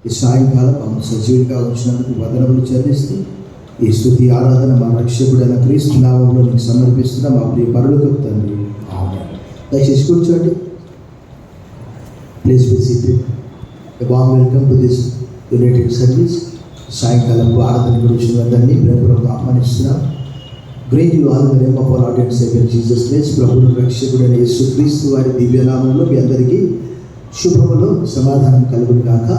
ఈ సాయంకాలం మమ్మల్ని సజీవులుగా ఉంచినందుకు వందనములు చెల్లిస్తూ ఈ స్తుతి ఆరాధన మా రక్షకుడైన క్రీస్తు నామంలో నీకు సమర్పిస్తున్న మా ప్రియ పరలోకపు తండ్రి. ఆమేన్. దయచేసి కూర్చోండి. Please be seated. A warm welcome to this united service. సాయంకాలం ఆరాధన గురించి అందరినీ ప్రేమపూర్వకంగా ఆహ్వానిస్తున్నాం. Greet you all in the name of our lord and saviour Jesus Christ. ప్రభువు రక్షకుడైన యేసుక్రీస్తు వారి దివ్యనామంలో మీ అందరికీ శుభములు సమాధానం కలుగును గాక.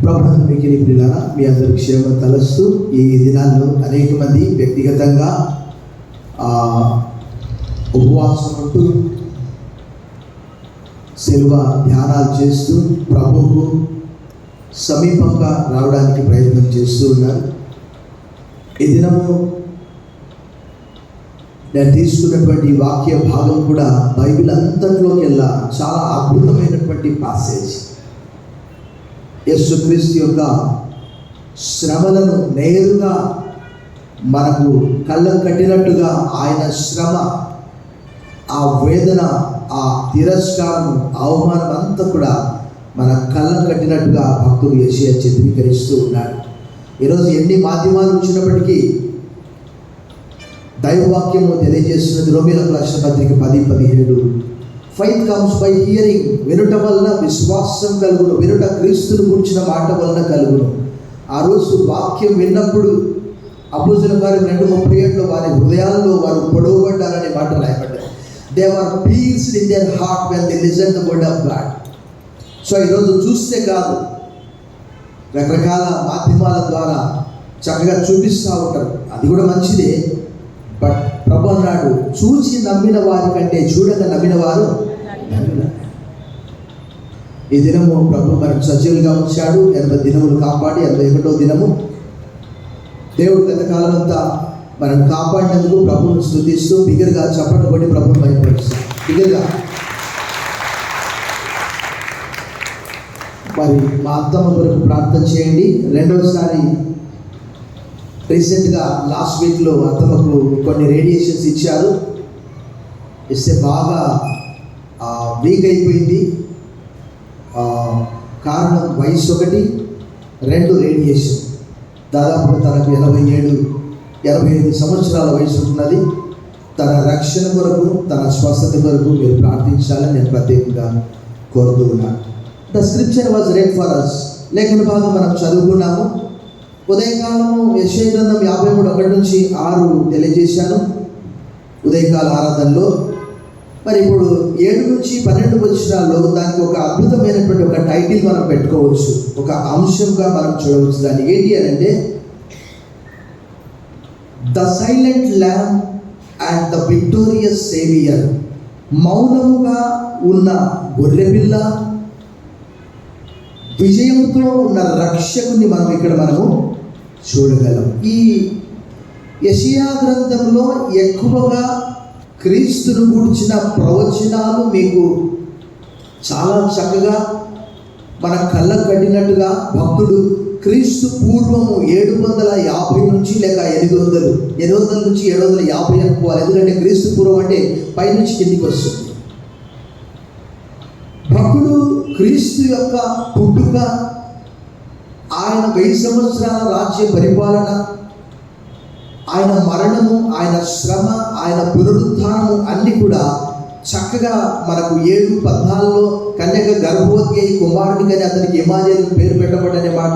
ప్రభుత్వం మీకు ప్రియులారా, మీ అందరి క్షేమం తలస్తూ ఈ దినాల్లో అనేక మంది వ్యక్తిగతంగా ఉపవాసం ఉంటూ శిలువ ధ్యానాలు చేస్తూ ప్రభువుకు సమీపంగా రావడానికి ప్రయత్నం చేస్తూ ఉన్నారు. ఈ దినము నేను తీసుకున్నటువంటి వాక్య భాగం కూడా బైబిల్ అంతట్లోకెల్లా చాలా అద్భుతమైనటువంటి పాసేజ్. యేసుక్రీస్తు యొక్క శ్రమలను నేరుగా మనకు కళ్ళకు కట్టినట్టుగా ఆయన శ్రమ, ఆ వేదన, ఆ తిరస్కారం, అవమానం అంతా కూడా మన కళ్ళకు కట్టినట్టుగా భక్తుడు యెషయా చిత్రీకరిస్తూ ఉన్నాడు. ఈరోజు ఎన్ని మాధ్యమాలు వచ్చినప్పటికీ దైవవాక్యము తెలియజేస్తున్నది. రోమీయులకు రాసిన పత్రిక 10:17. ఫైత్ కమ్స్ బై హియరింగ్, వినుట వలన విశ్వాసం కలుగును, వినుట క్రీస్తును గురించిన మాట వలన కలుగును. ఆ రోజు వాక్యం విన్నప్పుడు అపోస్తలుల కార్యం 2:37 వారి హృదయాల్లో వారు పొడవబడ్డారనే మాట రాయబడ్డారు. They are pierced in their heart when they listen the word of God. So ఈరోజు చూస్తే కాదు, రకరకాల మాధ్యమాల ద్వారా చక్కగా చూపిస్తూ ఉంటారు. అది కూడా మంచిదే. బట్ ప్రభు అన్నాడు, చూసి నమ్మిన వారి కంటే చూడక నమ్మిన వారు. ఈ దినము ప్రభు మనకు సజీవులుగా ఉంచాడు. 80 దినములు కాపాడి 81వ దినము దేవుడు గతకాలం అంతా మనం కాపాడినందుకు ప్రభువును స్తుతిస్తూ బిగ్గరగా చప్పట్లు కొట్టి ప్రభువును భయపరుస్తాం. బిగ్గరగా. మరి మా అత్తమ్మ కొరకు ప్రార్థన చేయండి. రెండవసారి రీసెంట్గా లాస్ట్ వీక్లో అత్తమ్మకు కొన్ని రేడియేషన్స్ ఇచ్చారు. ఇస్తే బాగా వీక్ అయిపోయింది. కారణం వయసు ఒకటి, 2 రేడియేషన్. దాదాపు తనకు 87-85 సంవత్సరాల వయసు ఉన్నది. తన రక్షణ కొరకు, తన స్వస్థత కొరకు మీరు ప్రార్థించాలని నేను ప్రత్యేకంగా కోరుతూ ఉన్నాను. The scripture was read for us. లేఖన భాగం మనం చదువుకున్నాము. ఉదయకాలము యెషయా గ్రంథం 53:1-6 తెలియజేశాను ఉదయకాల ఆరాధనలో. మరి ఇప్పుడు 7-12 వచనాల్లో దానికి ఒక అద్భుతమైనటువంటి ఒక టైటిల్ మనం పెట్టుకోవచ్చు, ఒక అంశంగా మనం చూడవచ్చు. దాన్ని ఏంటి అని అంటే, the silent lamb and the victorious saviour. మౌనముగా ఉన్న గొర్రెపిల్ల, విజయంతో ఉన్న రక్షకుని మనం ఇక్కడ మనము చూడగలం. ఈ యెషయా గ్రంథంలో ఎక్కువగా క్రీస్తును గురించిన ప్రవచనాలు మీకు చాలా చక్కగా మన కళ్ళకు కట్టినట్టుగా భక్తుడు క్రీస్తు పూర్వము 750 నుంచి లేక 800 నుంచి 750 అనుకోవాలి. ఎందుకంటే క్రీస్తు పూర్వం అంటే పైనుంచి కిందికి వస్తుంది. భక్తుడు క్రీస్తు యొక్క పుట్టుక, ఆయన 1000 సంవత్సరాల రాజ్య పరిపాలన, ఆయన మరణము, ఆయన శ్రమ, ఆయన పునరుత్థానము అన్నీ కూడా చక్కగా మనకు 7:14 కన్యక గర్భవతి అయి కుమారుని కానీ అతనికి ఇమానుయేలు పేరు పెట్టబడనే మాట.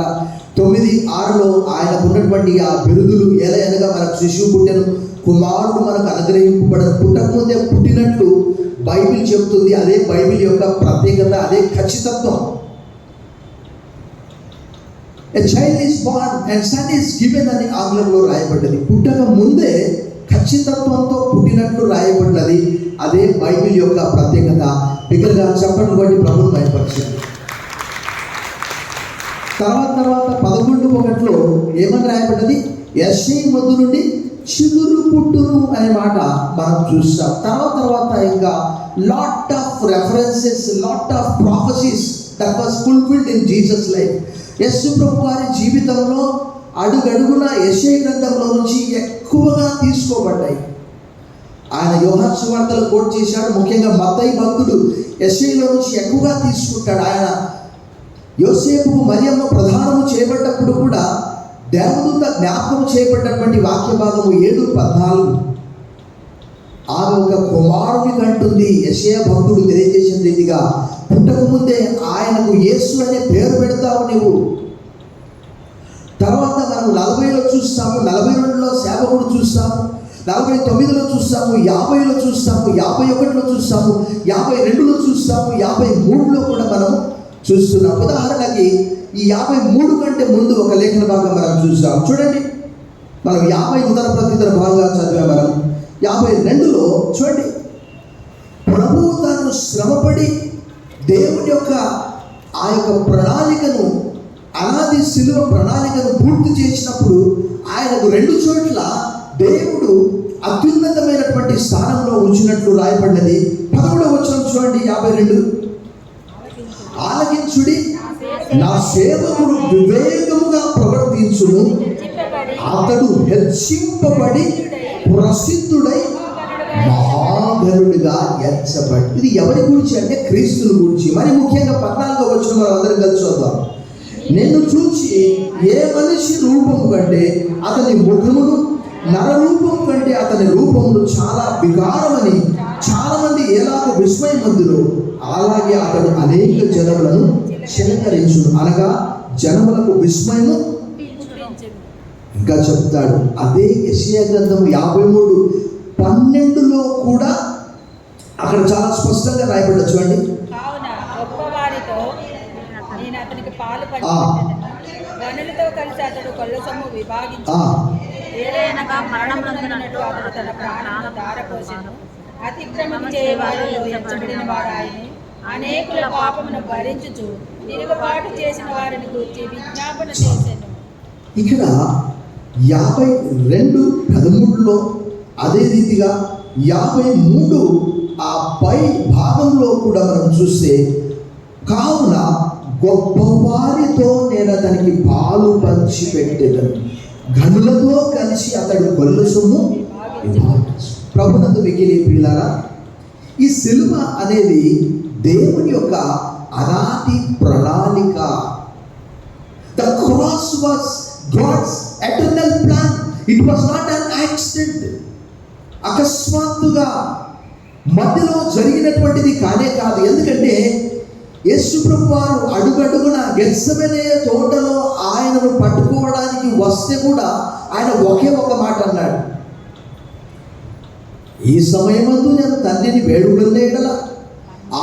9:6 ఆయనకు ఉన్నటువంటి ఆ బిరుదులు ఎలాగనగా మనకు శిశువు పుట్టెను, కుమారుడు మనకు అనుగ్రహింపబడను, పుట్టకముందే పుట్టినట్లు బైబిల్ చెబుతుంది. అదే బైబిల్ యొక్క ప్రత్యేకత, అదే ఖచ్చితత్వం. A child is born and son is given అని ఆంగ్లంలో రాయబడ్డది. పుట్టక ముందే ఖచ్చితత్వంతో పుట్టినట్లు రాయబడ్డది. అదే బైబిల్ యొక్క ప్రత్యేకత. బిగ్గరగా చప్పట్లు కొట్టి ప్రభువును భయపరచాలి. తర్వాత 11:1 ఏమని రాయబడ్డది? యెషయా మొదలు నుండి చిగురు పుట్టును అనే మాట మనం చూస్తాం. తర్వాత ఇంకా lot of references, lot of prophecies that was fulfilled in Jesus life. Yesu ప్రభు వారి జీవితంలో అడుగడుగున యెషయా గ్రంథంలో నుంచి ఎక్కువగా తీసుకోబడ్డాయి. ఆయన యోహాను సువార్తలో కోట్ చేశాడు. ముఖ్యంగా మత్తయి భక్తుడు యెషయాలో నుంచి ఎక్కువగా తీసుకుంటాడు. ఆయన యోసేపు మరియమ్మ ప్రధానము చేయబడ్డప్పుడు కూడా దేవదూత జ్ఞాపకం చేయబడ్డటువంటి వాక్య భాగము 7:14. ఆమె ఒక కుమారుని కంటుంది. యెషయా భక్తుడు తెలియజేసిన రీతిగా పుట్టక ముందే ఆయనకు యేసు అనే పేరు పెడతావు నీవు. తర్వాత మనం 40లో చూస్తాము, 42లో సేవకుడు చూస్తాము, 49లో చూస్తాము, 50లో చూస్తాము, 51లో చూస్తాము, 52లో చూస్తాము, 53లో కూడా మనం చూస్తున్నాం. ఉదాహరణకి ఈ 53 కంటే ముందు ఒక లేఖన భాగం మనం చూస్తాం. చూడండి, మనం 50 ఉదర ప్రత్యుత్తర భాగంగా చదివాం. మనం 52లో చూడండి, ప్రభువు తాను శ్రమపడి దేవుని యొక్క ఆ యొక్క ప్రణాళికను, అనాది శిలువ ప్రణాళికను పూర్తి చేసినప్పుడు ఆయనకు 2 చోట్ల దేవుడు అత్యున్నతమైనటువంటి స్థానంలో ఉంచినట్లు రాయబడినది. 11వ వచనం చూడండి, 52. ఆలకించుడి, నా సేవకుడు వివేకముగా ప్రవర్తించును, అతడు హెచ్చింపబడి ప్రసిద్ధుడై మహాగణుడిగా ఎంచబడి. ఇది ఎవరి గురించి అంటే క్రీస్తుని గురించి. మరి ముఖ్యంగా 14వ వచనం మనం అందరం కలిసి చూద్దాం. నిన్ను చూచి ఏ మనిషి రూపము కంటే అతని ముఖమును, నరరూపం కంటే అతని రూపమును చాలా వికారమని చాలా మంది ఎలాగో విస్మయమందురు, అలాగే అతడు అనేక జనములను చిలకరించును. అనగా జనములకు విస్మయము. ఇంకా చెప్తాడు, అదే యెషయా గ్రంథం 53:12లో కూడా అక్కడ చాలా స్పష్టంగా రాయబడ్డ. చూడండి, గనులతో కలిసి అతడు కళ్ళ సొమ్ము విభాగించి తన ప్రాణాలను ధారపోసెను. అతిక్రమం చేయవారిలో ఎంచబడిన వారాయనే, అనేకుల పాపమును భరించుచు తిరుగుబాటు చేసిన వారిని గురించి విజ్ఞాపన చేసెను. ఇక్కడ 52:13లో అదే రీతిగా 53 ఆ పై భాగంలో కూడా మనం చూస్తే, కావున గొప్పవారితో నేను అతనికి పాలు పంచి పెట్టేదను, గనులతో కలిసి అతడు గొల్ల సొమ్ము విభాగించు. ప్రభునందు మిగిలి ప్రియులారా, ఈ సిలువ అనేది దేవుని యొక్క అనాది ప్రణాళిక. The cross was God's eternal plan. It was not an accident. అకస్మాత్తుగా మధ్యలో జరిగినటువంటిది కానే కాదు. ఎందుకంటే యేసు ప్రభువారు అడుగడుగున గెత్సెమనే తోటలో ఆయనను పట్టుకోవడానికి వస్తే కూడా ఆయన ఒకే ఒక మాట అన్నాడు, ఈ సమయమందు నేను తండ్రిని వేడుకునే ఎడల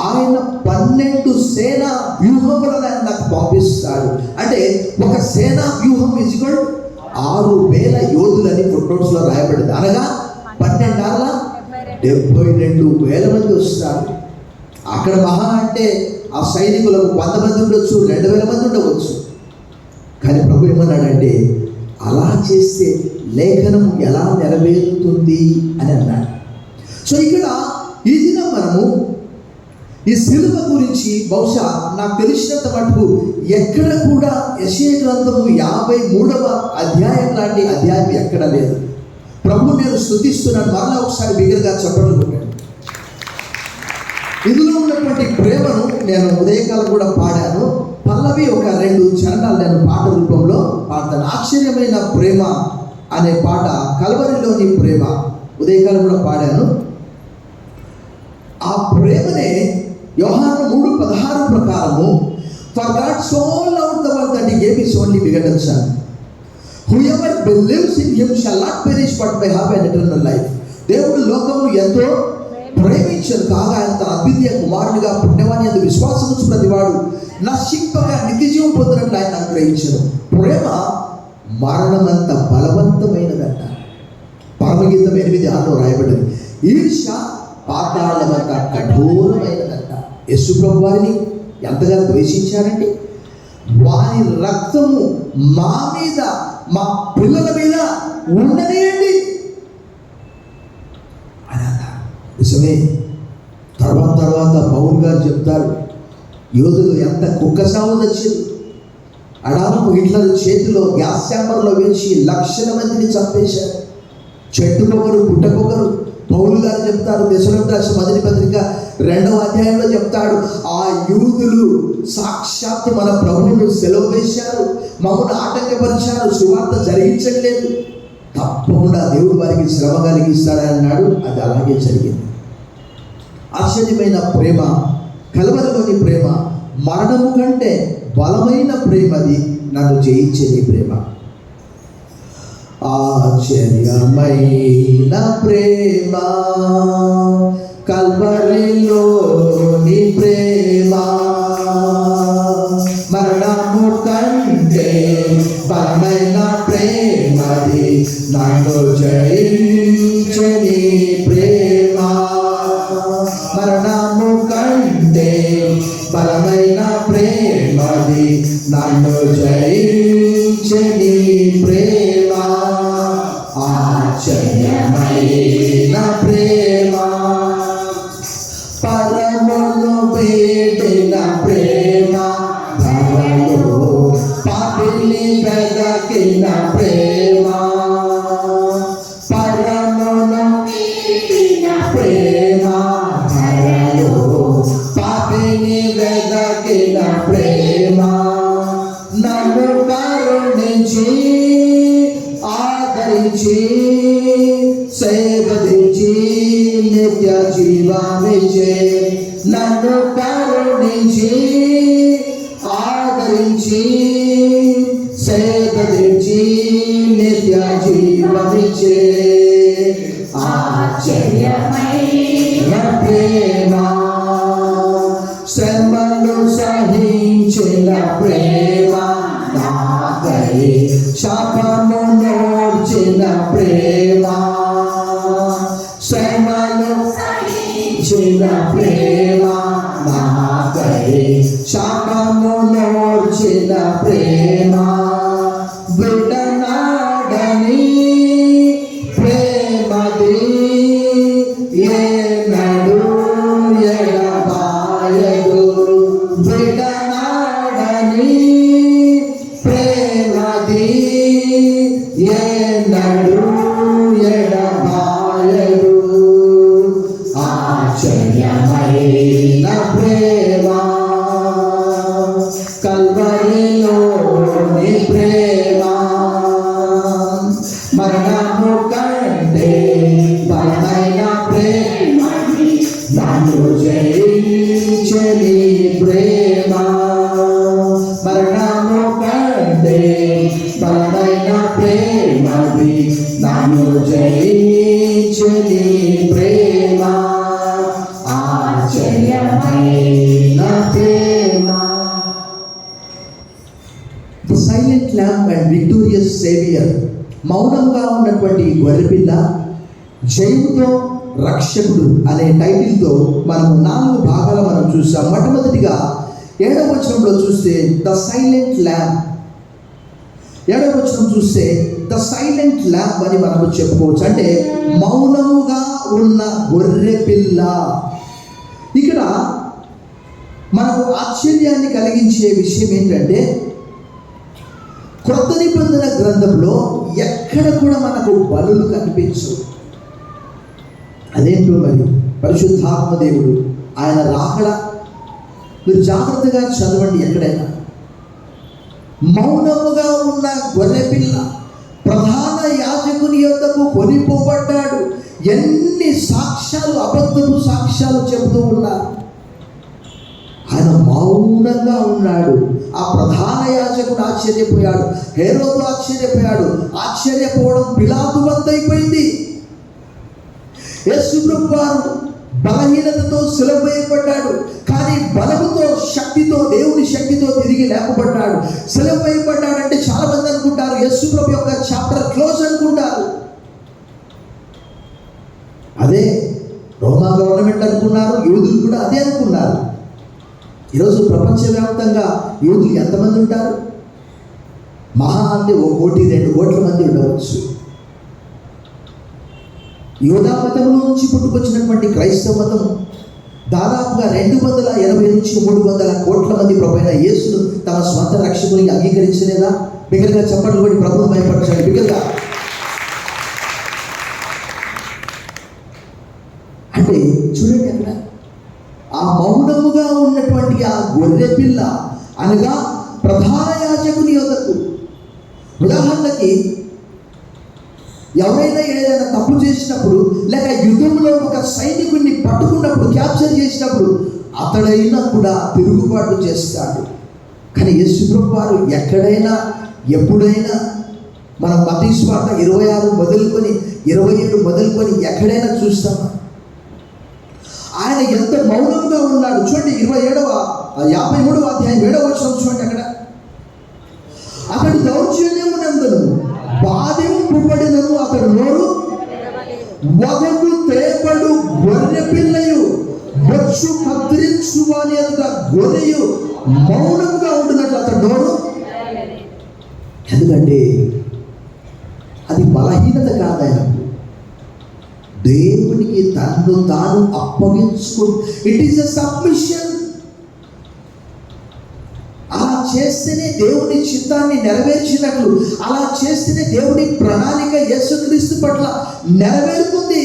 ఆయన 12 సేనా వ్యూహములను ఆయన నాకు పంపిస్తాడు. అంటే ఒక సేనా వ్యూహం ఈజ్వల్ 6,000 యోధులని ఫుట్నోట్స్లో రాయబడింది. అనగా 12 72,000 మంది వస్తారు. అక్కడ మహా అంటే ఆ సైనికులకు 100 మంది ఉండొచ్చు, 2,000 మంది ఉండవచ్చు. కానీ ప్రభు ఏమన్నాడంటే, అలా చేస్తే లేఖనం ఎలా నెరవేరుతుంది అని అన్నాడు. సో ఇక్కడ ఈ దినం మనము ఈ సిలువ గురించి బహుశా నాకు తెలిసినంత మటుకు ఎక్కడ కూడా యెషయా గ్రంథము 53వ అధ్యాయం లాంటి అధ్యాయం ఎక్కడ లేదు. ప్రభు నేను స్తుతిస్తున్నాను. మరలా ఒకసారి బిగ్గరగా చప్పట్లు కొట్టాను. ఇందులో ఉన్నటువంటి ప్రేమను నేను ఉదయకాలం కూడా పాడాను. పల్లవి ఒక 2 చరణాలు నేను పాట రూపంలో పాడతాను. ఆశ్చర్యమైన ప్రేమ అనే పాట, కల్వరిలోని ప్రేమ ఉదయకాలం కూడా పాడాను. ఆ ప్రేమనే యోహాను 3:16 ప్రకారము, for God so loved the world that he gave his only begotten son, whoever believes in him shall not perish but may have an eternal life. దేవుడు లోకమును ఎంతో ప్రేమించను కాగా ఆయన తన అద్వితీయ కుమారునిగా పుణ్యవాని అందు విశ్వాసం ఉంచు ప్రతివాడు నశింపగా నిత్యజీవం పొందినట్లు ఆయన అనుగ్రహించను. ప్రేమ మరణమంత బలవంతమైనదంట. పరమగీతం 8:6 రాయబడింది. ఈర్ష్య పాతాళమంత కఠోరమైనదంట. యేసు ప్రభు వారిని ఎంతగా ద్వేషించారంటే, వారి రక్తము మా మీద, మా పిల్లల మీద ఉండనియండి అని అన్నారు. నిజమే. తర్వాత పౌలు గారు చెప్తారు, యోధులు ఎంత కుక్క సాగు వచ్చింది. అడాము హిట్లర్ చేతిలో గ్యాస్ ఛాంబర్లో వేసి 1,00,000 మందిని చంపేశారు. చెట్టుకొకరు పుట్టకొకరు. పౌలు గారు చెప్తారు, దశలోక రాసిన 1వ పత్రిక 2వ అధ్యాయంలో చెప్తాడు, ఆ యూదులు సాక్షాత్తు మన ప్రభువును సెలవు వేశారు, మమ్మల్ని ఆటంకపరిచారు, సువార్త జరిగించట్లేదు, తప్పకుండా దేవుడు వారికి శ్రమ కలిగిస్తాడని అన్నాడు. అది అలాగే జరిగింది. ఆశ్చర్యమైన ప్రేమ, కలవరలోని ప్రేమ, మరణము కంటే బలమైన ప్రేమది, నన్ను జయించేది ప్రేమ. ఆశ్చర్యమైన ప్రేమ, కల్వరిలోని ప్రేమ, మరణము కంటే బలమైన ప్రేమది, నన్ను జయించని ప్రేమ. మరణము కంటే బలమైన ప్రేమది, నన్ను జయించని ప్రేమ. ఆశ్చర్యమైన ప్రేమ, పరమును వేడిన ప్రేమ, ధరలో పాపిని వెదకిన ప్రేమ. పరమును వేడిన ప్రేమ, ధరలో పాపిని వెదకిన ప్రేమ. నన్ను కరుణించి ఆదరించి సేవదించి నిత్య జీవమిచ్చే. నన్ను కరుణించి ఆదరించి సేవదించి నిత్య జీవమిచ్చే. ఆశ్చర్యమైన ప్రేమ, శ్రమను సహించిన ప్రేమ, నాకై శాపము నోర్చిన ప్రేమ. శ్రమను సహించిన ప్రేమ, నాకై శాపము నోర్చిన ప్రేమ. విడనాడని ప్రేమది, ఏనాడు ఎడబాయదు. విడనాడని ప్రేమది, ఏనాడు ఎడబాయదు. ఆశ్చర్యమైన ప్రేమ, కల్వరిలోని ప్రేమ, మరణము కంటే బలమైన ప్రేమ, నన్ను జయించని ప్రేమ. మరణము కంటే బలమైన ప్రేమది, నన్ను జయించని ప్రేమ. ఆశ్చర్యమైన ప్రేమ. The silent lamp and victorious saviour, మౌనంగా ఉన్నటువంటి గొర్రెపిల్ల, జయముతో రక్షకుడు అనే టైటిల్తో మనం 4 భాగాలు మనం చూసాం. మొట్టమొదటిగా 7వ వచనంలో చూస్తే ద సైలెంట్ ల్యాంప్. 7వ వచనం చూస్తే ద సైలెంట్ ల్యాంప్ అని మనము చెప్పుకోవచ్చు. అంటే మౌనముగా ఉన్న గొర్రె పిల్ల. ఇక్కడ మనకు ఆశ్చర్యాన్ని కలిగించే విషయం ఏంటంటే, క్రొత్త నిబంధన గ్రంథంలో ఎక్కడ కూడా మనకు బలులు కనిపించవు. అదేంటో మరి, పరిశుద్ధాత్మ దేవుడు ఆయన రాకడ మీరు జాగ్రత్తగా చదవండి. ఎక్కడైనా మౌనముగా ఉన్న గొర్రెపిల్ల ప్రధాన యాజకుని యొద్దకు కొనిపోబడ్డాడు. ఎన్ని సాక్ష్యాలు, అబద్ధపు సాక్ష్యాలు చెబుతూ ఉన్నారు. ఆయన మౌనంగా ఉన్నాడు. ఆ ప్రధాన యాజకుడు ఆశ్చర్యపోయాడు, హేరోదు ఆశ్చర్యపోయాడు. ఆశ్చర్యపోవడం పిలాతు వంతైపోయింది. యేసు ప్రభువు వారు బలహీనతతో సిలువ వేయబడ్డాడు, కానీ బలముతో, శక్తితో, దేవుని శక్తితో తిరిగి లేపబడ్డాడు. సిలువ వేయబడ్డాడంటే చాలా మంది అనుకుంటారు యేసు ప్రభు యొక్క చాప్టర్ క్లోజ్ అనుకుంటారు. అదే రోమా గవర్నమెంట్ అనుకున్నారు, యూదులు కూడా అదే అనుకున్నారు. ఈరోజు ప్రపంచవ్యాప్తంగా యూదులు ఎంతమంది ఉంటారు? మహా అంటే 1 కోటి 2 కోట్ల మంది ఉండవచ్చు. యూదా మతంలో నుంచి పుట్టుకొచ్చినటువంటి క్రైస్తవ మతం దాదాపుగా 280 నుంచి 300 కోట్ల మంది ప్రభువైన యేసును తమ స్వంత రక్షకునికి అంగీకరించలేదా? బిగ్గరగా చప్పట్లు కొట్టి ప్రభువును భయపరచండి బిగ్గరగా. అంటే చూడండి, అక్కడ గొర్రె పిల్ల అనగా ప్రధాన యాజకుని యొద్దకు. ఉదాహరణకి ఎవరైనా ఏదైనా తప్పు చేసినప్పుడు, లేక యుద్ధంలో ఒక సైనికుడిని పట్టుకున్నప్పుడు, క్యాప్చర్ చేసినప్పుడు అతడైనా కూడా తిరుగుబాటు చేస్తాడు. కానీ యేసు ప్రభువు వారు ఎక్కడైనా ఎప్పుడైనా మనం మత్తయి సువార్త 26 మొదలుకొని 27 మొదలుకొని ఎక్కడైనా చూస్తామా? ఆయన ఎంత మౌనంగా ఉన్నాడు చూడండి. 53వ అధ్యాయం 7వ వచనం చూడండి. అతడు దౌర్జన్యమునందును బాధింపబడినను అతడు నోరు వదకు తేపడు గొర్రె పిల్లయు బొచ్చు కత్తిరించువాని ఎదుట గొర్రెయు మౌనంగా ఉండినట్లు అతడు నోరు. ఎందుకంటే అది బలహీనత కాదు, ఆయనకు దేవునికి తన్ను తాను అప్పగించుకో. It is a submission. అలా చేస్తేనే దేవుని చిత్తాన్ని నెరవేర్చినట్లు, అలా చేస్తేనే దేవుని ప్రణాళిక యేసుక్రీస్తు పట్ల నెరవేరుతుంది.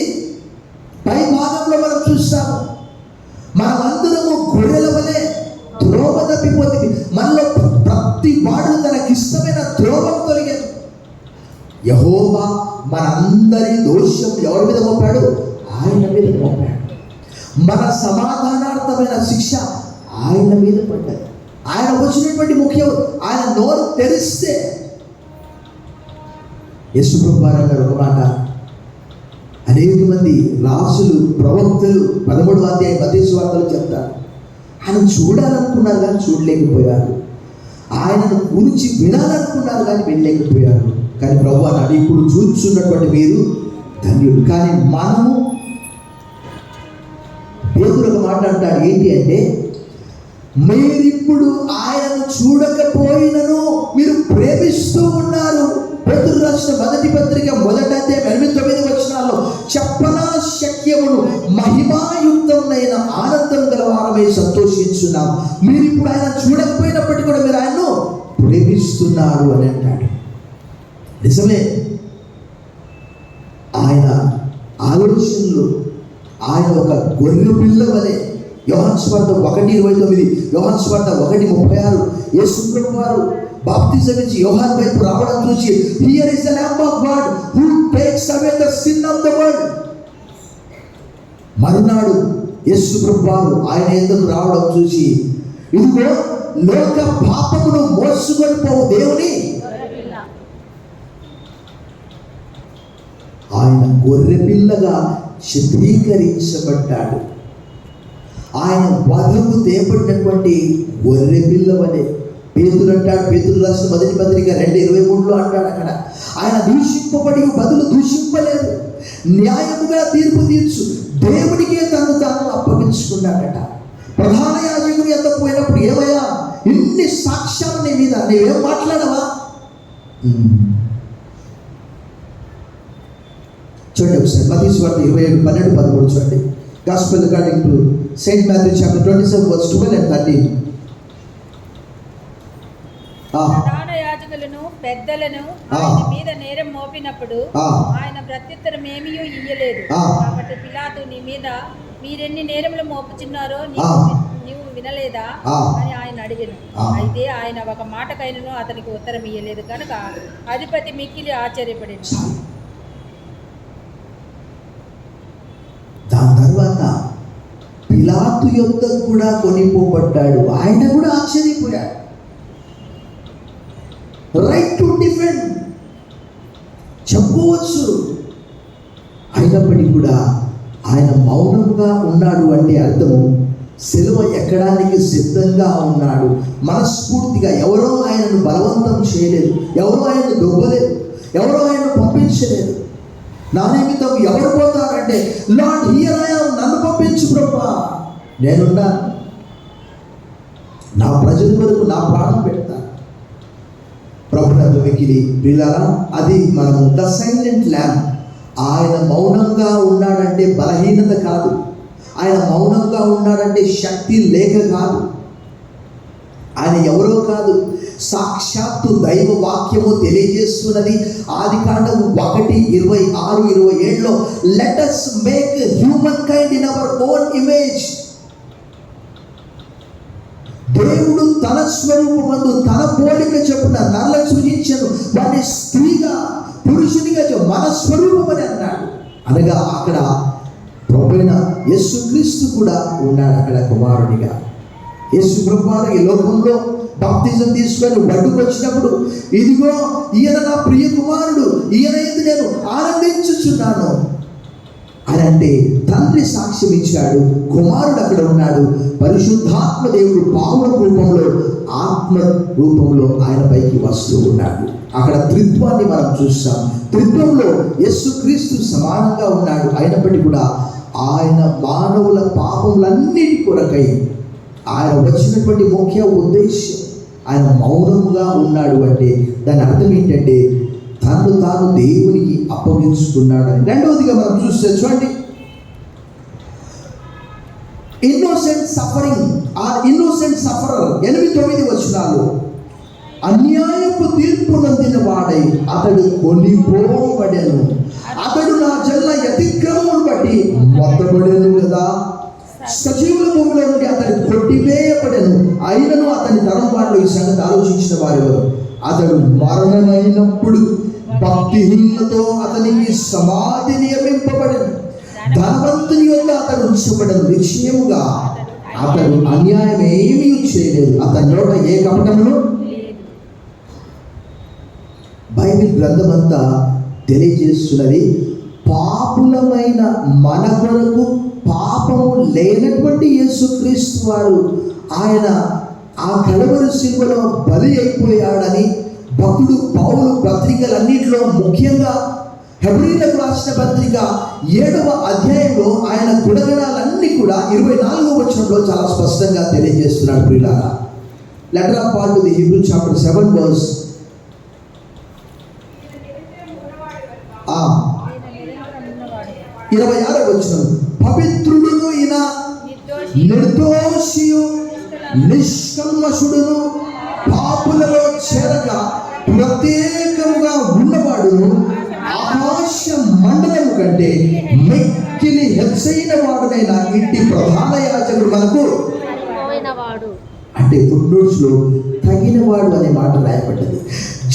పై భాగంలో మనం చూస్తాము, మనమందరము గొర్రెల వలె త్రోవ తప్పిపోతుంది. మనలో ప్రతి వాడు తనకిష్టమైన త్రోవను తొలగాడు. యెహోవా మనందరి దోషం ఎవరి మీద మోపాడు? ఆయన మీద మోపాడు. మన సమాధానార్థమైన శిక్ష ఆయన మీద పడ్డది. ఆయన వచ్చినటువంటి ముఖ్యం, ఆయన నోరు తెరిస్తే. యేసు ప్రభువు వారు అన్నారు ఒక మాట, అనేక మంది రాసులు ప్రవక్తలు 13వ అధ్యాయం మత్తయి సువార్తలో చెప్తారు, ఆయన చూడాలనుకున్నారు కానీ చూడలేకపోయారు, ఆయనను గురించి వినాలనుకున్నారు కానీ వినలేకపోయారు. కానీ ప్రభువు అన్నాడు, ఇప్పుడు చూస్తున్నటువంటి మీరు ధన్యుడు. కానీ మనము, పేతురు ఒక మాట అంటాడు, ఏంటి అంటే, మీరిప్పుడు ఆయనను చూడకపోయినను మీరు ప్రేమిస్తూ ఉన్నారు. పేతురు రాసిన మొదటి పత్రిక 1వ అధ్యాయం 8-9 వచనాల్లో చెప్పనా శక్యమును మహిమాయుక్తమైన ఆనందం గల వారమై సంతోషించున్నాం. మీరు ఇప్పుడు ఆయన చూడకపోయినప్పటికీ కూడా మీరు ఆయన్ను ప్రేమిస్తున్నారు అని అంటాడు. నిజమే, ఆయన ఆలోచనలు, ఆయన ఒక గొర్రె పిల్ల వలె. యోహాను సువార్త 1:29, యోహాను సువార్త 1:36 యేసు ప్రభువు వారు బాప్తిజం ఇచ్చి యోహాను వైపు రావడం చూసి, here is the lamb of God who takes away the sin of the world. మరునాడు యేసు ప్రభువు వారు ఆయన ఎదురు రావడం చూసి, ఇదిగో లోక పాపమును మోసుకొని పోవు దేవుని. ఆయన గొర్రె పిల్లగా చిత్రీకరించబడ్డాడు. ఆయన వధకు తేపడినటువంటి గొర్రె పిల్ల వలె. పేతురు అంటాడు, పేతురు రాసిన మొదటి పత్రిక 2:23 అంటాడు, అక్కడ ఆయన దూషింపబడి బదులు దూషింపలేదు, న్యాయముగా తీర్పు తీర్చు దేవుడికే తను తాను అప్పగించుకున్నాడట. ప్రధాన యాజకుని ఎంత పోయినప్పుడు, ఏమయ్యా ఇన్ని సాక్ష్యాలు నీ మీద, నీవేం మాట్లాడవా? చూడండి ఒకసారి మత్తయి సువార్త 27:12-13 చూడండి. Gospel according to Saint Matthew chapter 27 verse 12 and 13. ప్రధాన యాజకులను పెద్దలను ఆయన మీద నేరం మోపినప్పుడు ఆయన ప్రత్యుత్తరం ఏమీ ఇయ్యలేదు. కాబట్టి పిలాతు, నీ మీద మీరెన్ని నేరములు మోపుచున్నారో నీవు వినలేదా అని ఆయన అడిగాను. అయితే ఆయన ఒక మాటకైనను అతనికి ఉత్తరం ఇయ్యలేదు కనుక అధిపతి మిక్కిలి ఆశ్చర్యపడింది. దాని తర్వాత పిలాతు యొద్ద కూడా కొనిపోబడ్డాడు. ఆయన కూడా ఆశ్చర్యపోయాడు. రైట్ టు డిఫెండ్ చెప్పవచ్చు, అయినప్పటికీ కూడా ఆయన మౌనంగా ఉన్నాడు. అంటే అర్థము, సిలువ ఎక్కడానికి సిద్ధంగా ఉన్నాడు. మనస్ఫూర్తిగా ఎవరో ఆయనను బలవంతం చేయలేదు, ఎవరో ఆయనను దొబ్బలేదు, ఎవరో ఆయనను పంపించలేదు. నా నిమిత్తం ఎవరు పోతారంటే, లార్డ్ హియర్ ఐ యామ్, నన్ను పంపించు ప్రభువా, నేనున్నా, నా ప్రజల వరకు నా ప్రాణం పెడతా. ప్రభునందు మిక్కిలి ప్రియులారా, అది మనము ద సైలెంట్ ల్యాంప్. ఆయన మౌనంగా ఉన్నాడంటే బలహీనత కాదు, ఆయన మౌనంగా ఉన్నాడంటే శక్తి లేక కాదు, ఆయన ఎవరో కాదు, సాక్షాత్తు దైవ వాక్యము తెలియజేస్తున్నది. ఆదికాండం 1:26-27 let us make human kind in our own image. దేవుడు తన స్వరూపమందు తన పోలిక చొప్పున నరులను సృజించెను, వారిని స్త్రీగా పురుషునిగా మన స్వరూపం అని అన్నాడు. అనగా అక్కడ ప్రభువైన యేసుక్రీస్తు కూడా ఉన్నాడు అక్కడ కుమారునిగా. యేసు ప్రభువారు ఈ లోకంలో బాప్తిజం తీసుకొని ఒడ్డుకు వచ్చినప్పుడు, ఇదిగో ఈయన నా ప్రియ కుమారుడు, ఈయన యందు నేను ఆనందించుచున్నాను అని అంటే తండ్రి సాక్ష్యం ఇచ్చాడు. కుమారుడు అక్కడ ఉన్నాడు. పరిశుద్ధాత్మ దేవుడు పావుల రూపంలో, ఆత్మ రూపంలో ఆయన పైకి వస్తూ ఉన్నాడు. అక్కడ త్రిత్వాన్ని మనం చూస్తాం. త్రిత్వంలో యేసుక్రీస్తు సమానంగా ఉన్నాడు. అయినప్పటికీ కూడా ఆయన మానవుల పాపములన్నిటి కొరకై ఆయన వచ్చినటువంటి ముఖ్య ఉద్దేశం, ఆయన మౌనముగా ఉన్నాడు అంటే దాని అర్థం ఏంటంటే తను తాను దేవునికి అప్పగించుకున్నాడని. రెండవదిగా మనం చూస్తే చూడండి, innocent suffering are innocent sufferer 8-9 వచనాలు. అన్యాయపు తీర్పు నందిన వాడై అతడు కొనిపోబడెను, అతడు నా జన్మ అతిక్రమమును బట్టి మొత్తబడెను కదా. సజీవుల భూమిలో నుండి అతడు కొట్టివేయబడెను, అయినను అతని తరం వారిలో ఈ సంగతి ఆలోచించిన వారెవరు? అతడు మరణమైనప్పుడు భక్తిహీనతో అతనికి సమాధి నియమింపబడెను, ధనవంతుని యొద్ద అతడు ఉంచబడెను. నిశ్చయముగా అతడు అన్యాయం ఏమీ చేయలేదు, అతని నోట ఏ కపటమును. బైబిల్ గ్రంథమంతా తెలియజేస్తున్నది, పాపులమైన మన కొరకు పాపము లేనటువంటి యేసుక్రీస్తు వారు ఆయన ఆ కలవరి శిలువలో బలి అయిపోయాడని భక్తుడు పౌలు పత్రికలన్నింటిలో, ముఖ్యంగా హెబ్రీయులకు రాసిన పత్రిక 7వ అధ్యాయంలో ఆయన గుణగణాలన్నీ కూడా 24వ వచనంలో చాలా స్పష్టంగా తెలియజేస్తున్నాడు. ప్రియులారా, letter of Paul to the Hebrew chapter 7 verse 26వ వచనం, పవిత్రుడును ఈయన నిర్దోషియు నిష్కల్మషుడును పాపులలో చేరక ప్రత్యేకముగా ఉన్నవాడును ఆకాశ మండలం కంటే మిక్కిలి హెచ్చైన వాడునైన ఇంటి ప్రధాన యాజకుడు మనకు అంటే ఫుట్నోట్స్ లో తగినవాడు అనే మాట రాయబడ్డది.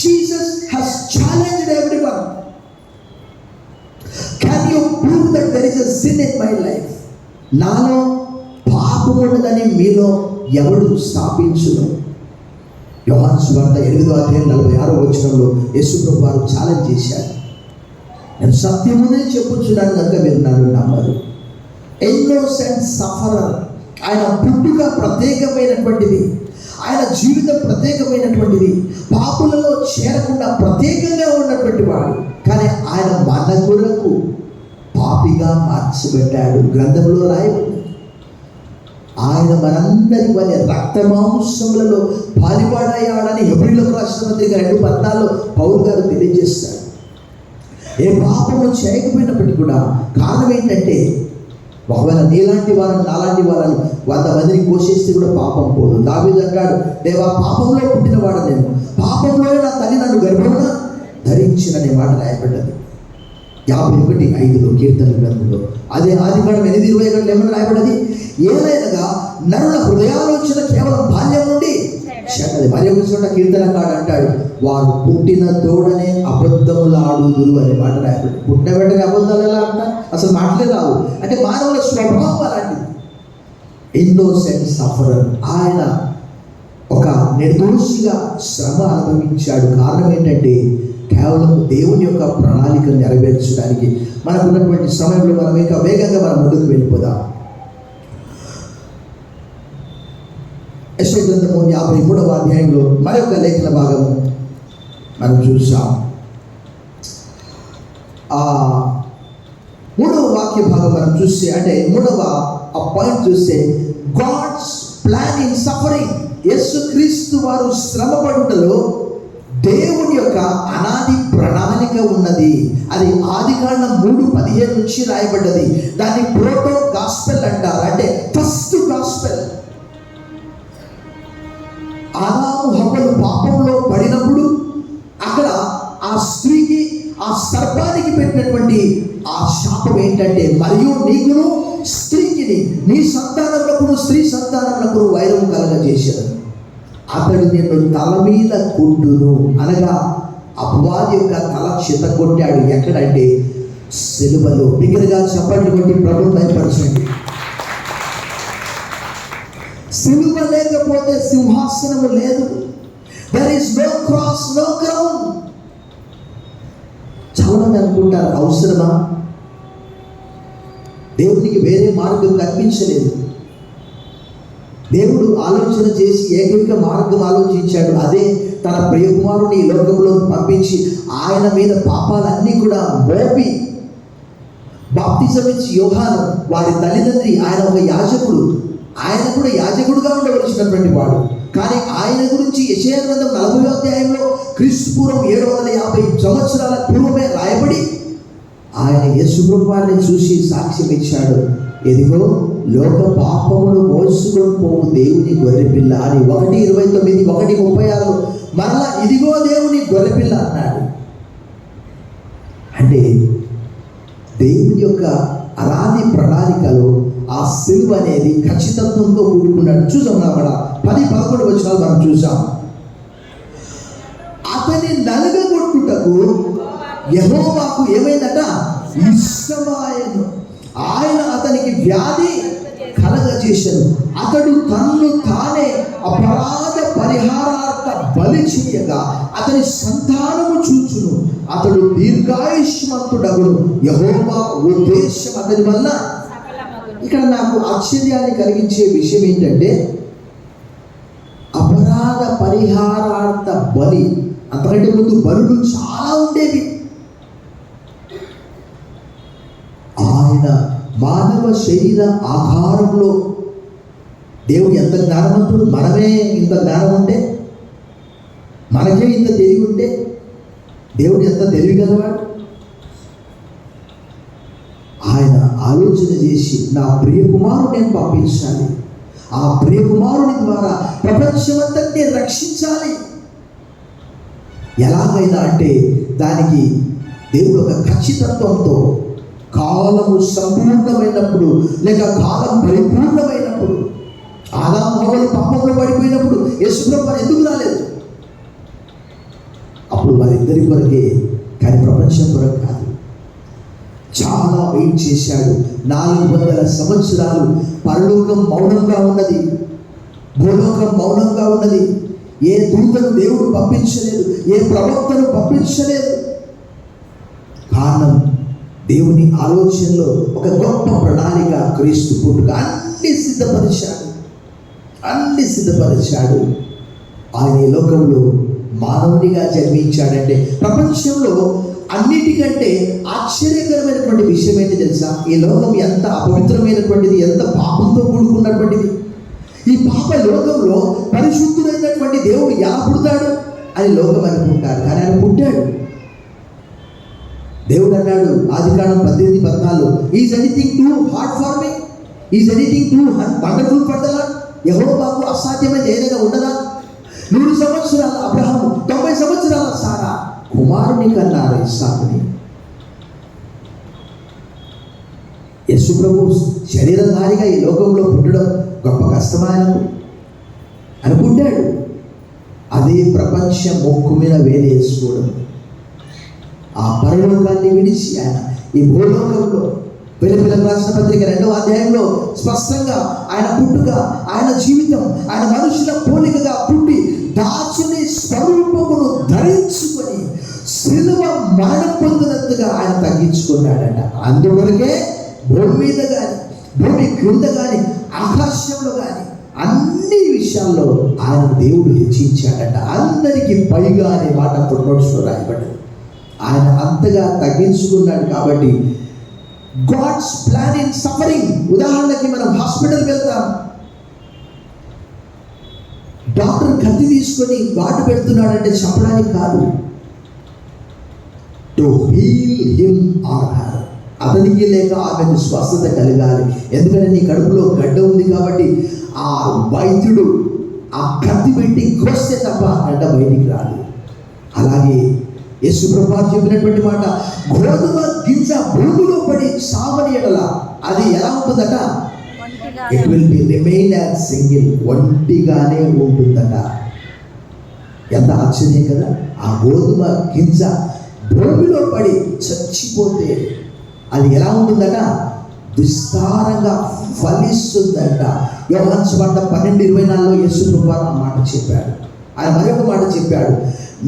Jesus has challenged everyone. Can you prove that there is a sin in my life? నాలో పాపం ఉన్నదని మీలో ఎవడు స్థాపించును? యోహాను సువార్త 8వ అధ్యాయం 46వ వచనంలో యేసు ప్రభువు వారు ఛాలెంజ్ చేశారు. నేను సత్యమునే చెప్పుచున్నాను కనుక మీరు నన్ను నమ్మరు. ఇన్నోసెంట్ సఫరర్, ఆయన పుట్టుక ప్రత్యేకమైనటువంటిది, ఆయన జీవితం ప్రత్యేకమైనటువంటిది, పాపులలో చేరకుండా ప్రత్యేకంగా ఉన్నటువంటి వాడు. కానీ ఆయన మన కొరకు పాపిగా మార్చబడ్డాడు. గ్రంథంలో రాయబడింది, ఆయన మనందరి వలె రక్త మాంసములలో పాలివాడయ్యాడని హెబ్రీయులకు రాసిన పత్రిక 2:14 పౌలు గారు తెలియజేస్తాడు. ఏ పాపము చేయకపోయినప్పటికీ కూడా కారణం ఏంటంటే, ఒకవేళ నీలాంటి వాళ్ళని నాలాంటి వాళ్ళని 100 మందిని కోసేస్తే కూడా పాపం పోదు. దావీదు అంటాడు, దేవా పాపంలో పుట్టినవాడు నేను, పాపంలో నా తల్లి నన్ను గర్భమున ధరించిననే మాట రాయబడ్డది 51:5 కీర్తన గ్రంథంలో. అదే ఆదికాండం 8:20 ఏమన్నా రాయబడ్డది, ఏదైనా నరుల హృదయాలోచన కేవలం బాల్యం నుండి చెడ్డది. మరి ఒక చోట కీర్తనకాడు అంటాడు, వారు పుట్టిన తోడనే అబద్ధములాడుదురు అనే మాట రాయబడ్డది. పుట్టిన వెంటనే అబద్ధాలు ఎలా అంటారు? అసలు మాటలే రావు. అంటే మానవుల స్వభావం అలాంటిది. ఇన్నోసెంట్ సఫరర్, ఆయన ఒక నిర్దోషిగా శ్రమ అనుభవించాడు. కారణం ఏంటంటే కేవలం దేవుని యొక్క ప్రణాళికను నెరవేర్చడానికి. మనకు ఉన్నటువంటి సమయంలో మనం ఇంకా వేగంగా మనం ముందుకు వెళ్ళిపోదాం. యెషయా గ్రంథము 53వ అధ్యాయంలో మరొక లేఖన భాగము మనం చూసాం. 3వ వాక్య భాగం మనం చూస్తే, అంటే 3వ పాయింట్ చూస్తే, గాడ్స్ ప్లాన్ ఇన్ సఫరింగ్. యేసుక్రీస్తు వారు శ్రమ పడుటలో దేవుని యొక్క అనాది ప్రణాళిక ఉన్నది. అది ఆదికాండం 3:15 నుంచి రాయబడ్డది. దాన్ని ప్రోటో గాస్పెల్ అంటారు, అంటే ఫస్ట్ గాస్పెల్. ఆదాము హవ్వలు పాపంలో పడినప్పుడు అక్కడ ఆ స్త్రీకి, ఆ సర్పానికి పెట్టినటువంటి ఆ శాపం ఏంటంటే, మరియు నీకును స్త్రీకి నీకుని నీ సంతానములకు స్త్రీ సంతానములకు వైరం కలగజేశాను. అతడు నిన్ను తల మీద కొట్టును అనగా అపవాది యొక్క తల చితగొట్టాడు. ఎక్కడంటే సిలువలో. బిగ్గరగా చప్పట్లు కొట్టి ప్రభువుని భయపరచండి. సిలువ లేకపోతే సింహాసనము లేదు. There is no cross, no crown. చాలా మంది అనుకుంటారు అవసరమా? దేవునికి వేరే మార్గం కనిపించలేదు. దేవుడు ఆలోచన చేసి ఏకైక మార్గం ఆలోచించాడు. అదే తన ప్రియకుమారుని ఈ లోకంలో పంపించి ఆయన మీద పాపాలన్నీ కూడా మోపి బాప్తిజం ఇచ్చి యోహాను వారి తల్లిదండ్రి, ఆయన ఒక యాజకుడు, ఆయన కూడా యాజకుడుగా ఉండవలసినటువంటి వాడు. కానీ ఆయన గురించి యెషయా గ్రంథం 40వ అధ్యాయంలో క్రీస్తు పూర్వం 750 సంవత్సరాల పూర్వమే రాయబడి ఆయన యేసు ప్రభువారిని చూసి సాక్ష్యం ఇచ్చాడు. ఎదిగో లోక పాపమును మోసుకొని పోవు దేవుని గొర్రెపిల్ల అని 1:29, 1:36 మరలా ఇదిగో దేవుని గొర్రెపిల్ల అన్నాడు. అంటే దేవుని యొక్క అనాది ప్రణాళికలో ఆ సిలువ అనేది ఖచ్చితత్వంతో కూడుకున్నాడు. చూసాం అక్కడ 10-11 వచనాలు మనం చూసాం. అతని నలగగొట్టుటకు యెహోవాకు ఏమైందట? ఇష్టమాయను. ఆయన అతనికి వ్యాధి కలగజేశాను. అతడు తన్ను తానే అపరాధ పరిహారార్థ బలి చేయగా అతని సంతానము చూచును. అతడు దీర్ఘాయుష్మంతుడగును. యెహోవా ఉద్దేశం అతని వల్ల. ఇక్కడ నాకు ఆశ్చర్యాన్ని కలిగించే విషయం ఏంటంటే అపరాధ పరిహారార్థ బలి. అంతకంటే ముందు బలులు చాలా ఉండేవి. ఆయన మానవ శరీర ఆకారంలో దేవుడు ఎంత జ్ఞానవంతుడు. మనమే ఇంత జ్ఞానం ఉంటే, మనకే ఇంత తెలివి ఉంటే దేవుడు ఎంత తెలివి గలవాడు. ఆయన ఆలోచన చేసి నా ప్రియ కుమారుడు నేను పంపించాలి, ఆ ప్రియ కుమారుని ద్వారా ప్రపంచమంతటిని రక్షించాలి. ఎలాగైనా అంటే దానికి దేవుడు ఒక ఖచ్చితత్వంతో కాలము సంపూర్ణమైనప్పుడు లేక కాలం పరిపూర్ణమైనప్పుడు, ఆదాము హవ్వలు పాపంలో పడిపోయినప్పుడు యేసు ప్రభువు ఎందుకు రాలేదు? అప్పుడు వారిద్దరి కొరకే, కానీ ప్రపంచం కొరకు కాదు. చాలా వెయిట్ చేశాడు. 400 సంవత్సరాలు పరలోకం మౌనంగా ఉన్నది, భూలోకం మౌనంగా ఉన్నది. ఏ దూతను దేవుడు పంపించలేదు, ఏ ప్రవక్తను పంపించలేదు. కారణం దేవుని ఆలోచనలో ఒక గొప్ప ప్రణాళిక, క్రీస్తు పుట్టుక అన్ని సిద్ధపరిచాడు. ఆయన ఈ లోకంలో మానవునిగా జన్మించాడంటే ప్రపంచంలో అన్నిటికంటే ఆశ్చర్యకరమైనటువంటి విషయం ఏంటి తెలుసా? ఈ లోకం ఎంత అపవిత్రమైనటువంటిది, ఎంత పాపంతో కూడుకున్నటువంటిది. ఈ పాప లోకంలో పరిశుద్ధుడైనటువంటి దేవుడు ఎలా పుడతాడు అని లోకం అనుకుంటారు, కానీ ఆయన పుట్టాడు. దేవుడు అన్నాడు ఆదికాండం 18:14, is anything too hard for me, is anything too wonderful for the lord. యెహోవాకు అసాధ్యమైన ఏదైనా ఉండదా? 100 సంవత్సరాల అబ్రహాము, 90 సంవత్సరాల సారా కుమారుని కన్నారు ఇస్సాకుని. యేసు ప్రభు శరీరధారిగా ఈ లోకంలో పుట్టడం గొప్ప కష్టమా ఆయన పుట్టాడు. అదే ప్రపంచం మొక్కు మీద వేలేసుకోవడం. ఆ పరలోకాన్ని విడిచి ఆయన ఈ భూలోకంలో ఫిలిప్పీయులకు రాసిన పత్రిక 2వ అధ్యాయంలో స్పష్టంగా ఆయన పుట్టుక, ఆయన జీవితం, ఆయన మనుషుల పోలికగా పుట్టి దాచుని స్వరూపమును ధరించుకొని సిలువ మరణం పొందినంతగా ఆయన తగ్గించుకున్నాడట. అందువరకే భూమి మీద కానీ, భూమి క్రింద కానీ, ఆకాశంలో కానీ అన్ని విషయాల్లో ఆయన దేవుడు హెచ్చించాడట. అందరికీ పైగా అనే మాట పుట్టినోట్స్లో రాయబడ్డది. ఆయన అంతగా తగ్గించుకున్నాడు. కాబట్టి గాడ్స్ ప్లాన్ ఇన్ సఫరింగ్. ఉదాహరణకి మనం హాస్పిటల్ వెళ్తాం, డాక్టర్ కత్తి తీసుకొని ఘాటు పెడుతున్నాడంటే చెప్పడానికి కాదు, to heal him or her. అతనికి లేక ఆమెకు స్వస్థత కలగాలి. ఎందుకంటే నీ కడుపులో గడ్డ ఉంది కాబట్టి ఆ వైద్యుడు ఆ కత్తి పెట్టి కోస్తే తప్ప గడ్డ బయటికి రాదు. అలాగే యేసు ప్రభువు చెప్పినటువంటి మాట, గోధుమ గింజ భూమిలో పడి సావని ఎడల అది ఎలా ఉంటుందట? It will be remain as single, ఒంటిగానే ఉంటుందట. ఎంత ఆశ్చర్యం కదా. ఆ గోధుమ గింజ భూమిలో పడి చచ్చిపోతే అది ఎలా ఉంటుందట, విస్తారంగా ఫలిస్తుందంట. యోహాను సువార్త 12:24లో యేసు ప్రభువు ఆ మాట చెప్పాడు. ఆయన మరొక మాట చెప్పాడు,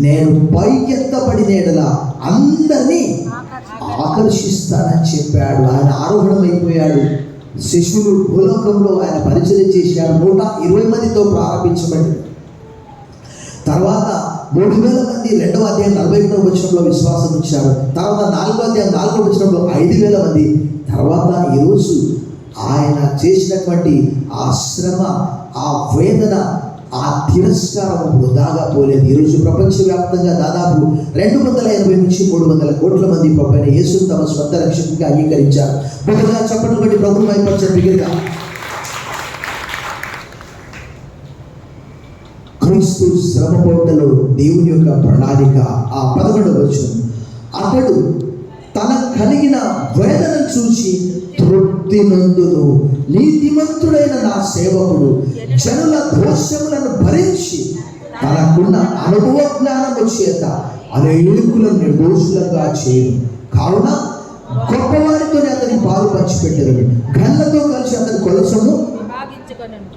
నేను పైకెత్తబడిన యెడల అందరినీ ఆకర్షిస్తానని చెప్పాడు. ఆయన ఆరోహణమైపోయాడు. శిష్యులు భూలోకంలో ఆయన పరిచయం చేశాడు. 120 మందితో ప్రారంభించబడింది. తర్వాత 3000 మంది 2వ అధ్యాయం 41వ వచనంలో విశ్వాసం ఇచ్చారు. తర్వాత 4వ అధ్యాయం 4వ వచనంలో 5000 మంది. తర్వాత ఈరోజు ఆయన చేసినటువంటి ఆ శ్రమ, ఆ వేదన, ఆ తిరస్కారం వృధాగా పోలేదు. ఈరోజు ప్రపంచవ్యాప్తంగా దాదాపు 280 నుంచి 300 కోట్ల మంది ప్రభువైన యేసును తమ స్వంత రక్షకుడిగా అంగీకరించారు. మొదటగా చప్పట్లు కొట్టి ప్రభువును మహిమపరచండి బిగ్గరగా. క్రీస్తు శ్రమ పొందలో దేవుని యొక్క ప్రణాళిక. ఆ 11వ వచనం, అతడు తన కలిగిన వేదనను చూసి తృప్తి నందును, నీతిమంతుడైన నా సేవకుడు జనుల దోషములను భరించి తనకున్న అనుభవ జ్ఞానము చేత అనేకులను నిర్దోషులుగా చేయను. కావున గొప్పవారితోనే అతని పాలు పంచిపెట్టెదను, గళ్ళతో కలిసి అతని కొలసము విభాగించుకొనెను.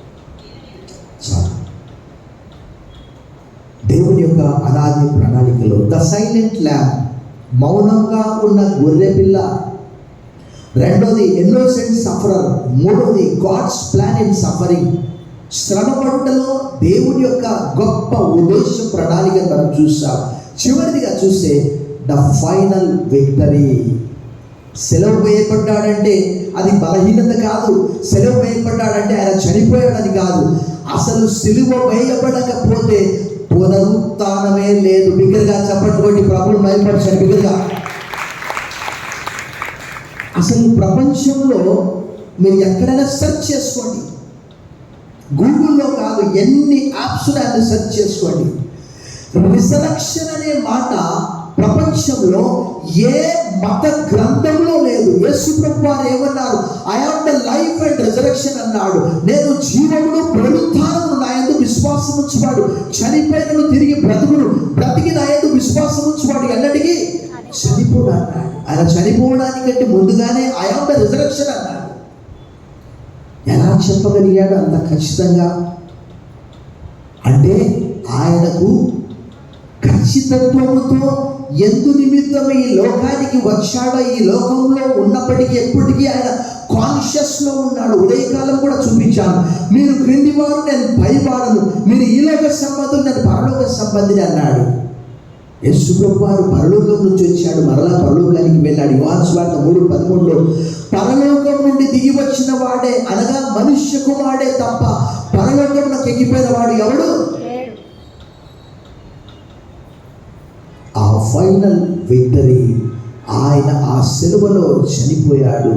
దేవుని యొక్క అనాది ప్రణాళికలో ద సైలెంట్ ల్యాంబ్, మౌనంగా ఉన్న గొర్రె పిల్ల. రెండోది ఇన్నోసెంట్ సఫరర్. మూడోది గాడ్స్ ప్లాన్ ఇన్ సఫరింగ్. శ్రమ పడుటలో దేవుని యొక్క గొప్ప ఉద్దేశ ప్రణాళిక మనం చూస్తాం. చివరిదిగా చూస్తే ద ఫైనల్ విక్టరీ. సెలవు వేయబడ్డాడంటే అది బలహీనత కాదు. సెలవు వేయబడ్డాడంటే ఆయన చనిపోయాడని కాదు. అసలు సిలువ వేయబడకపోతే పునరుత్థానమే లేదు. బిగ్గరగా చెప్పటువంటి ప్రభువును మహిమపరచండి బిగ్గరగా. అసలు ప్రపంచంలో మీరు ఎక్కడైనా సెర్చ్ చేసుకోండి, గూగుల్లో కాదు, ఎన్ని యాప్స్ అని సెర్చ్ చేసుకోండి. రిజరక్షన్ అనే మాట ప్రపంచంలో ఏ మత గ్రంథంలో లేదు. యేసు ప్రభువు వారు ఏమన్నారు, I am the life and resurrection అన్నాడు. నేను జీవమును పునరుత్థానమును నా యందు విశ్వాసం ఉంచువాడు చనిపోయినను తిరిగి బ్రతుకును, బ్రతికి నా యందు విశ్వాసం ఉంచువాడు ఎన్నటికీ చనిపోడు అన్నాడు. ఆయన చనిపోవడానికంటే ముందుగానే ఐ యామ్ ద రిజరక్షన్ అన్నాడు. ఎలా చెప్పగలిగాడు అంత ఖచ్చితంగా అంటే ఆయనకు ఖచ్చితత్వముతో ఎందు నిమిత్తం ఈ లోకానికి వచ్చాడో, ఈ లోకంలో ఉన్నప్పటికీ ఎప్పటికీ ఆయన కాన్షియస్లో ఉన్నాడు. ఉదయకాలం కూడా చూపించాను, మీరు క్రింది వారు నేను పైవాడను, మీరు ఈ లోక సంబంధులు నేను పరలోక సంబంధిని అన్నాడు. యేసు ప్రభువు వారు పరలోకం నుంచి వచ్చాడు, మరలా పరలోకానికి వెళ్ళాడు. యోహాను సువార్త 3:13లో పరలోకం నుండి దిగి వచ్చిన వాడే అనగా మనుష్య కుమారుడే తప్ప పరలోకంలోకి ఎక్కిపోయిన వాడు ఎవడు? ఆ ఫైనల్ విక్టరీ ఆయన ఆ సిలువలో చనిపోయాడు.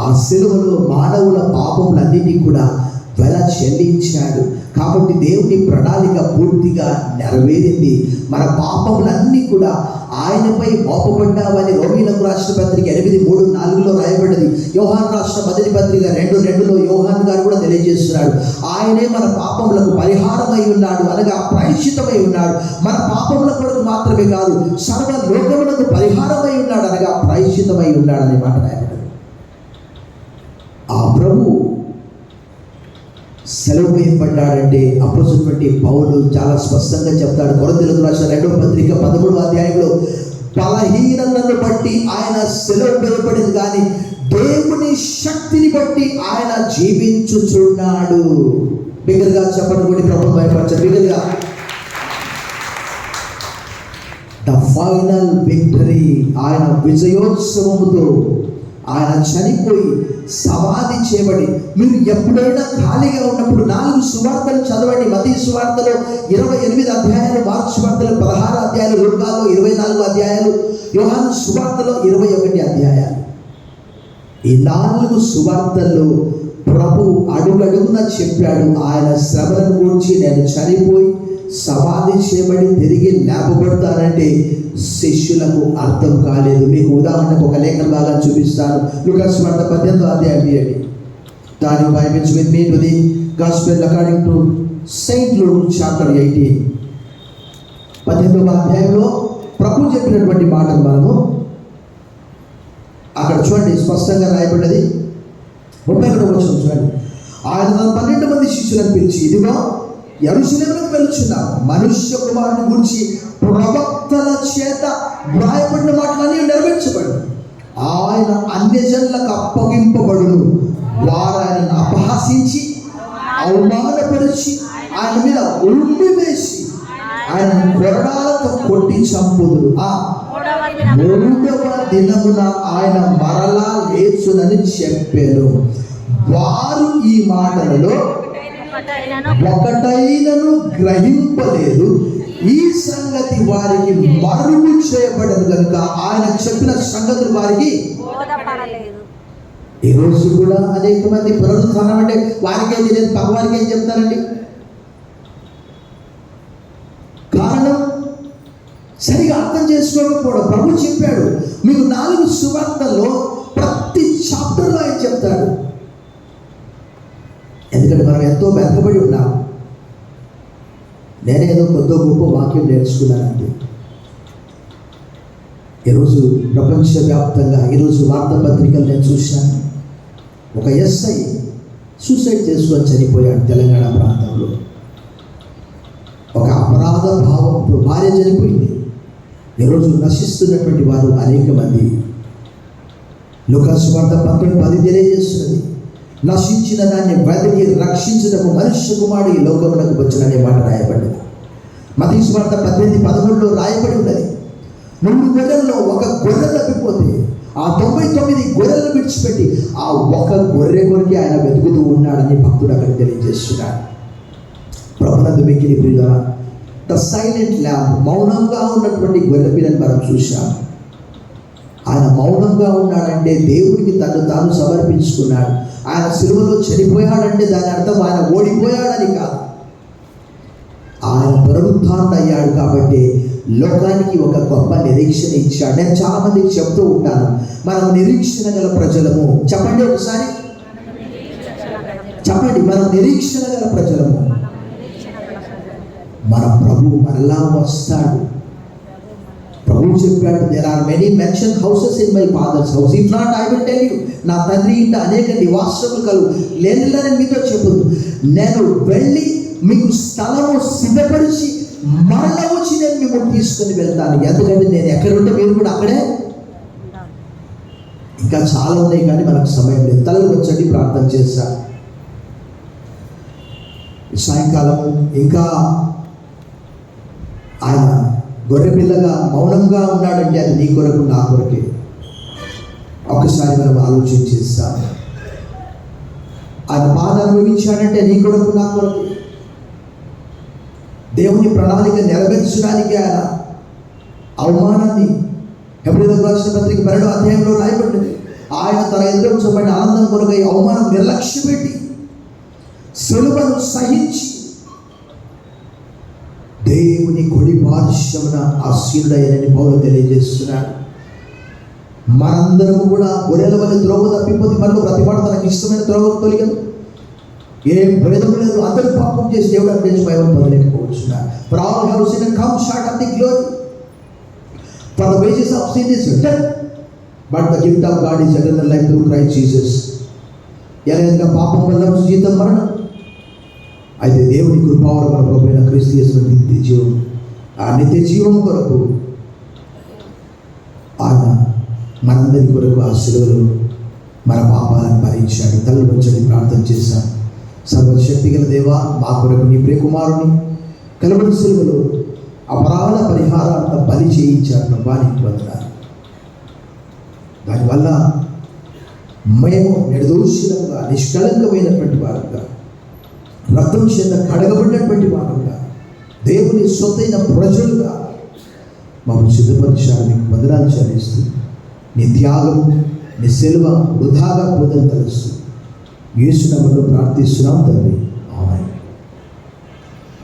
ఆ సిలువలో మానవుల పాపములన్నిటినీ కూడా వెల చెల్లించాడు. కాబట్టి దేవుని ప్రణాళిక పూర్తిగా నెరవేరింది. మన పాపములన్నీ కూడా ఆయనపై మోపబడ్డావని రోమీయులకు రాసిన పత్రిక 8:3-4లో రాయబడ్డది. యోహాను రాసిన మొదటి పత్రిక 2:2లో యోహాను గారు కూడా తెలియజేస్తున్నాడు, ఆయనే మన పాపములకు పరిహారమై ఉన్నాడు, అనగా ప్రాయశ్చిత్తమై ఉన్నాడు. మన పాపముల కొరకు మాత్రమే కాదు, సర్వ లోకములకు పరిహారమై ఉన్నాడు, అనగా ప్రాయశ్చిత్తమై ఉన్నాడు అనే మాట రాయబడ్డది. ఆ ప్రభు సెలవు వేయబడ్డాడంటే అపోస్తలుడైన పౌలు చాలా స్పష్టంగా చెప్తాడు. కొరింథీయులకు రాసిన 2వ పత్రిక 13వ అధ్యాయంలో బలహీనతను బట్టి ఆయన సెలవు వేయబడింది, కానీ దేవుని శక్తిని బట్టి ఆయన జీవించుచున్నాడు. బిగ్గరగా చెప్పండి కూడా ప్రభువును భయపరచండి బిగ్గరగా. ద ఫైనల్ విక్టరీ, ఆయన విజయోత్సవముతో ఆయన చనిపోయి సమాధి చేయబడి. మీరు ఎప్పుడైనా ఖాళీగా ఉన్నప్పుడు 4 సువార్తలు చదవండి. మత్తయి సువార్తలో 28 అధ్యాయాలు, మార్కు సువార్తలో 16 అధ్యాయాలు, లూకాలో 24 అధ్యాయాలు, యోహాను సువార్తలో 21 అధ్యాయాలు. ఈ 4 సువార్తల్లో ప్రభు అడుగడుగున చెప్పాడు ఆయన శ్రమలను గురించి. నేను చనిపోయి సమాధి చేయబడి తిరిగి లేపబడతానంటే శిష్యులకు అర్థం కాలేదు. మీకు ఉదాహరణకు ఒక లేఖన భాగాన్ని చూపిస్తాను. లూకా సువార్త 18వ అధ్యాయం. Turn your Bibles with me to the Gospel according to Saint Luke chapter 18. 18వ అధ్యాయంలో ప్రభు చెప్పినటువంటి మాటలు మనము అక్కడ చూడండి, స్పష్టంగా రాయబడ్డది. 31వ వచనం చూడండి. ఆయన తన 12 మంది శిష్యులను పిలిచి, ఇదిగో యెరూషలేమునకు వెళ్తున్నాము, మనుష్య కుమారుని గురించి ప్రవక్తల చేత వ్రాయబడిన మాటలన్నీ నెరవేర్చబడు. ఆయన అన్యజనులకు అప్పగింపబడును. వారు ఆయనను అపహాసించి అవమానపరిచి ఆయన మీద ఉమ్మి వేసి ఆయన కొరడాలతో కొట్టి చంపుదురు. 3వ దినమున ఆయన మరలా లేచునని చెప్పారు. వారు ఈ మాటలలో ఒకటైనను గ్రహింపలేదు. ఈ సంగతి వారికి మరుగు చేయబడదు కనుక ఆయన చెప్పిన సంగతులు వారికి ఈ రోజు కూడా అనేక మంది పునరుత్థానం అంటే వారికేం తెలియదు, పగవారికి ఏం చెప్తారండి? కారణం సరిగా అర్థం చేసుకోకపోవడం. ప్రభు చెప్పాడు, మీకు 4 సువార్తల్లో ప్రతి చాప్టర్లో ఆయన చెప్తాడు. ఎందుకంటే మనం ఎంతో వెనకబడి ఉన్నాం. నేనేదో కొత్త గొప్ప వాక్యం నేర్చుకున్నానండి. ఈరోజు ప్రపంచవ్యాప్తంగా ఈరోజు వార్తాపత్రికలు నేను చూశాను. ఒక ఎస్ఐ సూసైడ్ చేసుకొని చనిపోయాడు తెలంగాణ ప్రాంతంలో. ఒక అపరాధ భావంతో భార్య చనిపోయింది. ఈరోజు నశిస్తున్నటువంటి వారు అనేక మంది. లూకా సువార్త 12:10 తెలియజేస్తున్నది, నశించిన దాన్ని వెతికి రక్షించడము మనుష్య కుమారుడు ఈ లోకమునకు వచ్చుననే మాట రాయబడ్డది. మత్తయి సువార్త 18:13 రాయబడి ఉన్నది, 2 గొర్రెల్లో ఒక గొర్రె తప్పిపోతే ఆ 99 గొర్రెలను విడిచిపెట్టి ఆ ఒక గొర్రె కొరికి ఆయన వెతుకుతూ ఉన్నాడని భక్తుడు అక్కడ తెలియజేస్తున్నాడు. ప్రభునందు మిక్కిలి ప్రియులారా, ద సైలెంట్ ల్యాంబ్, మౌనంగా ఉన్నటువంటి గొర్రె పిల్లని మనం చూశాం. ఆయన మౌనంగా ఉన్నాడంటే దేవుడికి తను తాను సమర్పించుకున్నాడు. ఆయన సిలువలో చనిపోయాడంటే దాని అర్థం ఆయన ఓడిపోయాడని కాదు, ఆయన పునరుత్థానం అయ్యాడు కాబట్టి లోకానికి ఒక గొప్ప నిరీక్షణ ఇచ్చాడు. నేను చాలా మందికి చెప్తూ ఉంటాను, మనం నిరీక్షణ గల ప్రజలము. చెప్పండి ఒకసారి, చెప్పండి, మనం నిరీక్షణ గల ప్రజలము. మన ప్రభు మరలా వస్తాడు. ప్రభు చెప్పాడు, there are many mansion houses in my father's house, if not I will tell you. నా తండ్రి ఇంట అనేక నివాసములు కలుగు, లేనిలా నేను మీతో చెప్పుదు. నేను వెళ్ళి మీకు స్థలము సిద్ధపరిచి మరలా వచ్చి నేను మిమ్మల్ని తీసుకొని వెళ్తాను. ఎందుకంటే నేను ఎక్కడుంటే మీరు కూడా అక్కడే. ఇంకా చాలా ఉన్నాయి కానీ మనకు సమయం లేదు. తలలు వచ్చండి, ప్రార్థన చేస్తా. సాయంకాలం ఇంకా ఆయన గొర్రెపిల్లగా మౌనంగా ఉన్నాడంటే అది నీ కొరకు నా కొరకే. ఒకసారి మనం ఆలోచన చేస్తాం. ఆయన బాధ అనుభవించాడంటే నీ కొరకు నా కొరకే. దేవుని ప్రణాళిక నెరవేర్చడానికి ఆయన అవమానాన్ని హెబ్రీయులకు రాసిన పత్రిక 12వ అధ్యాయంలో రాయబడింది. ఆయన తన ఎదురు ఉంచబడిన ఆనందం కొరకై అవమానం నిర్లక్ష్య పెట్టి సిలువను సహించి దేవుని కొడి పార్శ్వమున ఆసీనుడైనని పౌలు తెలియజేస్తున్నాడు. మనందరము కూడా గొర్రెల వల్ల త్రోవ తప్పిపోతే మనలో ప్రతిపాడు తనకు ఇష్టమైన త్రోవకు తొలిగదు. ఏం భేదము లేదు, అందరూ పాపం చేసి దేవుడు అడ్డించి భయం పొందలేకపోతున్నారు. For all have sinned and come short of the glory. For the wages of sin is death, but the gift of God is eternal life through Christ Jesus. ఎలాగ పాపం వల్ల జీతం మరణం, అయితే దేవుని కృపావరమున ప్రభువైన క్రీస్తు యేసును నిత్య జీవం, ఆ నిత్య జీవం కొరకు ఆయన మనందరి కొరకు ఆ శిలువలో మన పాపాలను భరించాడు. తల్లి వచ్చి ప్రార్థన చేశాం. సర్వశక్తి గల దేవా, మా కొరకు నీ ప్రియకుమారుని కలువరి శిలువలో అపరాధ పరిహారార్థం బలి చేయించాడు. వారికి వందనాలు. దానివల్ల మేము నిర్దోషులంగా నిష్కళంకమైనటువంటి వారుగా, రక్తం చేత కడగబడినటువంటి వారుగా, దేవుని సొత్తైన ప్రజలుగా మమ్మల్ని సిద్ధపరిచారు. నీకు వందనాలు చెల్లిస్తూ, నీ త్యాగం, నీ సెలవ వృధాగా పొందని తలుస్తూ యేసు నామములో ప్రార్థిస్తున్నాం తండ్రి.